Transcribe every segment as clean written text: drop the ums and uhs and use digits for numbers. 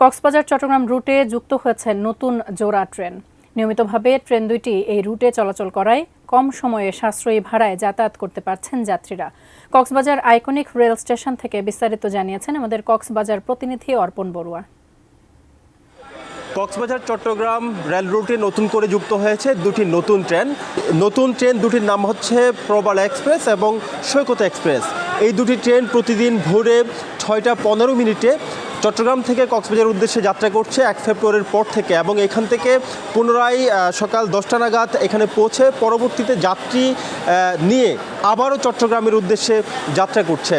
কক্সবাজার চট্টগ্রাম রুটে যুক্ত হয়েছে নতুন জোড়া ট্রেন। নিয়মিতভাবে ট্রেন দুইটি এই রুটে চলাচল করায় কম সময়ে সাশ্রয়ী ভাড়ায় যাতায়াত করতে পারছেন যাত্রীরা। কক্সবাজার আইকনিক রেল স্টেশন থেকে বিস্তারিত জানিয়েছেন আমাদের কক্সবাজার প্রতিনিধি অর্পণ বড়ুয়া। কক্সবাজার চট্টগ্রাম রেল রুটে নতুন করে যুক্ত হয়েছে দুটি নতুন ট্রেন দুটির নাম হচ্ছে প্রবাল এক্সপ্রেস এবং সৈকত এক্সপ্রেস। এই দুটি ট্রেন প্রতিদিন ভোরে 6টা 15 মিনিটে চট্টগ্রাম থেকে কক্সবাজার উদ্দেশ্যে যাত্রা করছে 1 ফেব্রুয়ারির পর থেকে, এবং এখান থেকে পুনরায় সকাল 10টা নাগাদ এখানে পৌঁছে পরবর্তীতে যাত্রী নিয়ে আবারও চট্টগ্রামের উদ্দেশ্যে যাত্রা করছে।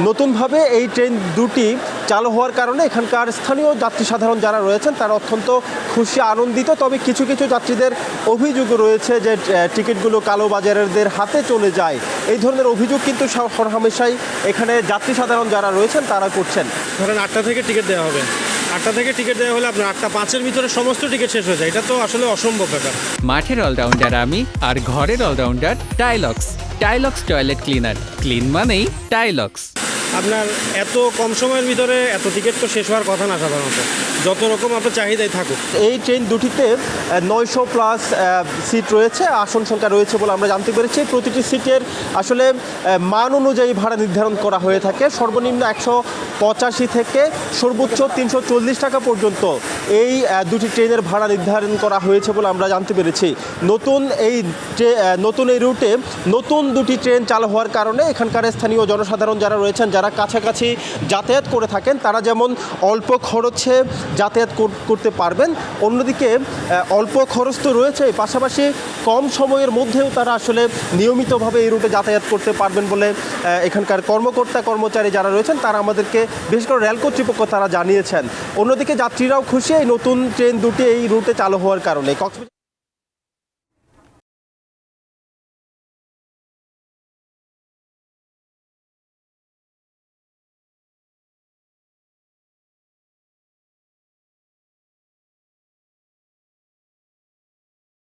নতুনভাবে এই ট্রেন দুটি চালু হওয়ার কারণে এখানকার স্থানীয় যাত্রী সাধারণ যারা রয়েছেন তারা অত্যন্ত খুশি আনন্দিত। তবে কিছু কিছু যাত্রীদের অভিযোগও রয়েছে যে টিকিটগুলো কালোবাজারিদের হাতে চলে যায়। এই ধরনের অভিযোগ কিন্তু হরহামেশাই এখানে যাত্রী সাধারণ যারা রয়েছেন তারা করছেন। ধরেন 8টা থেকে টিকিট দেওয়া হবে, 8টা থেকে টিকিট দেওয়া হলে আপনার 8টা 5-এর ভিতরে সমস্ত টিকিট শেষ হয়ে যায়। এটা তো আসলে অসম্ভব ব্যাপার। মাঠের অলরাউন্ডার আমি আর ঘরের all rounder Taylex toilet cleaner. Clean মানেই টাইলক্স। আপনার এত কম সময়ের ভিতরে এত টিকিট তো শেষ হওয়ার কথা না সাধারণত, যত রকম আপনার চাহিদাই থাকুক। এই ট্রেন দুটিতে 900+ সিট রয়েছে, আসন সংখ্যা রয়েছে বলে আমরা জানতে পেরেছি। প্রতিটি সিটের আসলে মান অনুযায়ী ভাড়া নির্ধারণ করা হয়ে থাকে। সর্বনিম্ন 185 থেকে সর্বোচ্চ 340 টাকা পর্যন্ত এই দুটি ট্রেনের ভাড়া নির্ধারণ করা হয়েছে বলে আমরা জানতে পেরেছি। নতুন এই রুটে নতুন দুটি ট্রেন চালু হওয়ার কারণে এখানকার স্থানীয় জনসাধারণ যারা রয়েছেন, যারা কাছাকাছি যাতায়াত করে থাকেন, তারা যেমন অল্প খরচে যাতায়াত করতে পারবেন, অন্যদিকে অল্প খরচ তো রয়েছে, পাশাপাশি কম সময়ের মধ্যেও তারা আসলে নিয়মিতভাবে এই রুটে যাতায়াত করতে পারবেন বলে এখানকার কর্মচারী যারা রয়েছেন তারা আমাদেরকে, বিশেষ করে রেল কর্তৃপক্ষ, তারা জানিয়েছেন। অন্যদিকে যাত্রীরাও খুশি এই নতুন ট্রেন দুটি এই রুটে চালু হওয়ার কারণে।